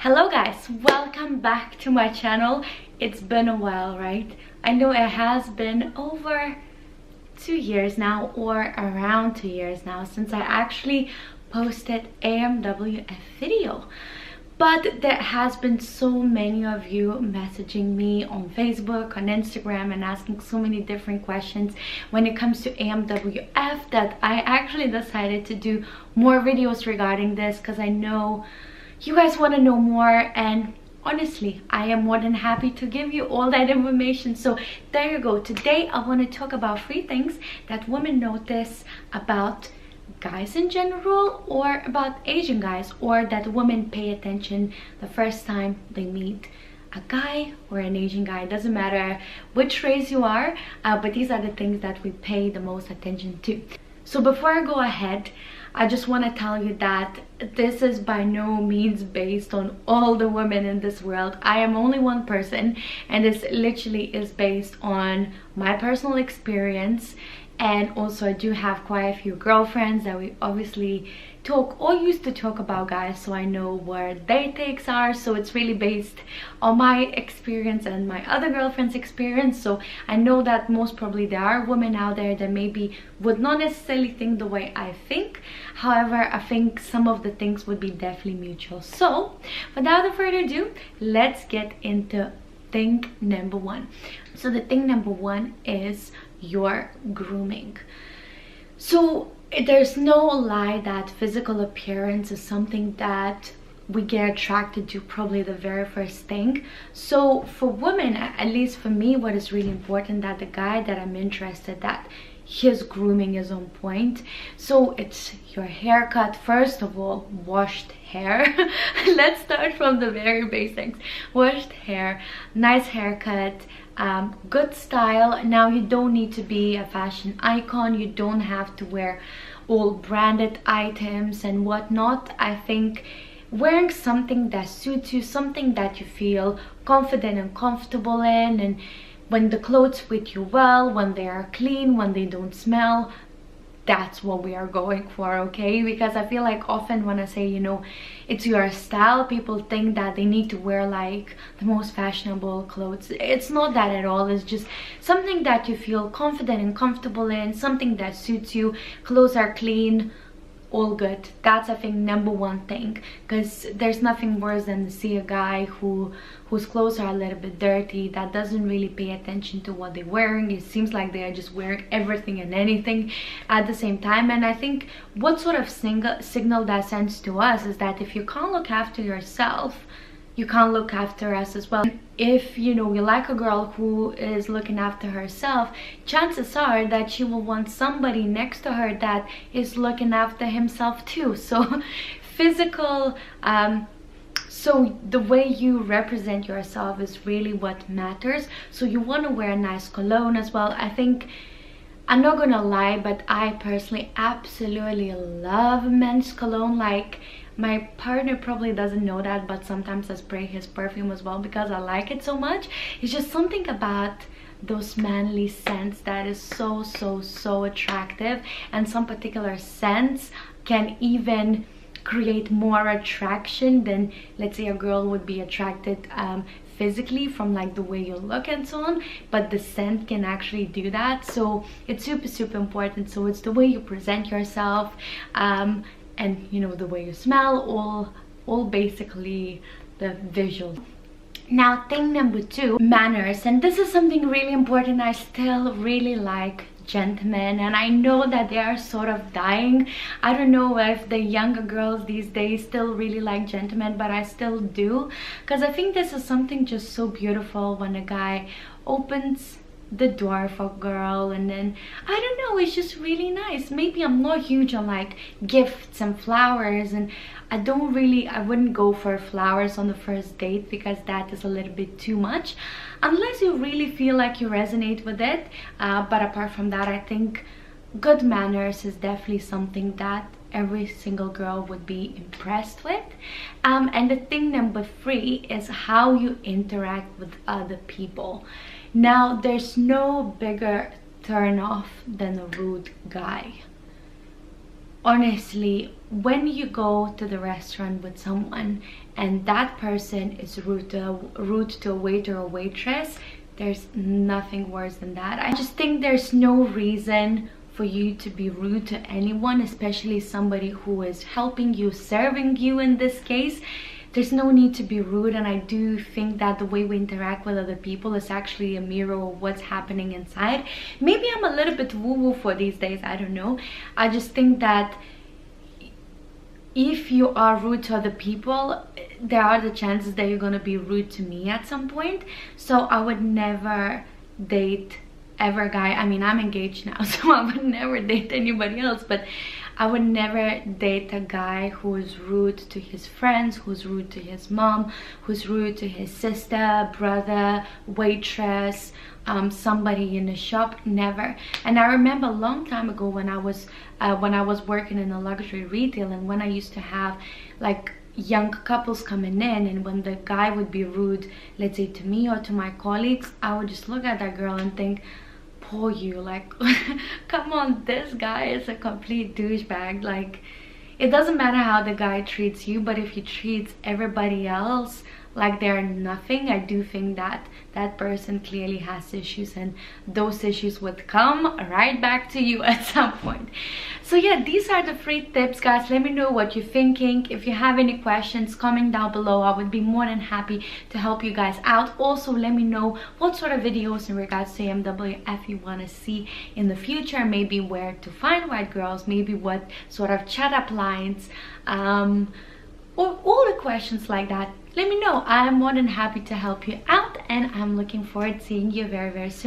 Hello guys, welcome back to my channel. It's been a while, right? I know it has been over 2 years now, or around 2 years now, since I actually posted AMWF video. But there has been so many of you messaging me on Facebook, on Instagram, and asking so many different questions when it comes to AMWF that I actually decided to do more videos regarding this, because I know you guys want to know more, and honestly I am more than happy to give you all that information. So there you go. Today I want to talk about 3 things that women notice about guys in general, or about Asian guys, or that women pay attention the first time they meet a guy or an Asian guy. It doesn't matter which race you are, but these are the things that we pay the most attention to. So before I go ahead, I just want to tell you that this is by no means based on all the women in this world. I am only one person, and this literally is based on my personal experience. And also I do have quite a few girlfriends that we obviously talk or used to talk about guys, so I know where their takes are. So it's really based on my experience and my other girlfriends' experience. So I know that most probably there are women out there that maybe would not necessarily think the way I think. However, I think some of the things would be definitely mutual. So without further ado, let's get into thing number 1. So the thing number 1 is your grooming. So there's no lie that physical appearance is something that we get attracted to, probably the very first thing. So for women, at least for me, what is really important, that the guy that I'm interested, that his grooming is on point. So it's your haircut. First of all, washed hair. Let's start from the very basics. Washed hair, nice haircut, good style. Now you don't need to be a fashion icon, you don't have to wear all branded items and whatnot. I think wearing something that suits you, something that you feel confident and comfortable in, and when the clothes fit you well, when they are clean, when they don't smell, that's what we are going for, okay? Because I feel like often when I say, you know, it's your style, people think that they need to wear like the most fashionable clothes. It's not that at all. It's just something that you feel confident and comfortable in, something that suits you, clothes are clean, all good. That's, I think, number 1 thing, because there's nothing worse than to see a guy whose clothes are a little bit dirty, that doesn't really pay attention to what they're wearing. It seems like they are just wearing everything and anything at the same time. And I think what sort of signal that sends to us is that if you can't look after yourself, you can't look after us as well. If you know you like a girl who is looking after herself, chances are that she will want somebody next to her that is looking after himself too. So physical, so the way you represent yourself is really what matters. So you want to wear a nice cologne as well. I think, I'm not gonna lie, but I personally absolutely love men's cologne. Like, my partner probably doesn't know that, but sometimes I spray his perfume as well because I like it so much. It's just something about those manly scents that is so attractive, and some particular scents can even create more attraction than, let's say, a girl would be attracted physically from like the way you look and so on, but the scent can actually do that. So it's super important. So it's the way you present yourself, and you know, the way you smell, all basically the visual. Now thing number 2, manners. And this is something really important. I still really like gentlemen, and I know that they are sort of dying. I don't know if the younger girls these days still really like gentlemen, but I still do, because I think this is something just so beautiful when a guy opens the door for a girl, and then I don't know, it's just really nice. Maybe I'm not huge on like gifts and flowers, and I wouldn't go for flowers on the first date, because that is a little bit too much unless you really feel like you resonate with it. But apart from that, I think good manners is definitely something that every single girl would be impressed with. And the thing number 3 is how you interact with other people. Now there's no bigger turn off than a rude guy. honestly, when you go to the restaurant with someone and that person is rude to a waiter or waitress, there's nothing worse than that. I just think there's no reason for you to be rude to anyone, especially somebody who is helping you, serving you in this case. There's no need to be rude, and I do think that the way we interact with other people is actually a mirror of what's happening inside. Maybe I'm a little bit woo-woo for these days, I don't know. I just think that if you are rude to other people, there are the chances that you're gonna be rude to me at some point. So I would never date ever a guy, I mean, I'm engaged now, so I would never date anybody else, but I would never date a guy who is rude to his friends, who's rude to his mom, who's rude to his sister, brother, waitress, somebody in a shop. Never. And I remember a long time ago when I was working in a luxury retail, and when I used to have like young couples coming in, and when the guy would be rude, let's say to me or to my colleagues, I would just look at that girl and think, poor you, like come on, this guy is a complete douchebag. Like, it doesn't matter how the guy treats you, but if he treats everybody else like they're nothing, I do think that that person clearly has issues, and those issues would come right back to you at some point. So yeah, these are the 3 tips, guys. Let me know what you're thinking. If you have any questions, comment down below. I would be more than happy to help you guys out. Also, let me know what sort of videos in regards to AMWF you want to see in the future. Maybe where to find white girls, maybe what sort of chat up lines, or all the questions like that. Let me know. I'm more than happy to help you out, and I'm looking forward to seeing you very, very soon.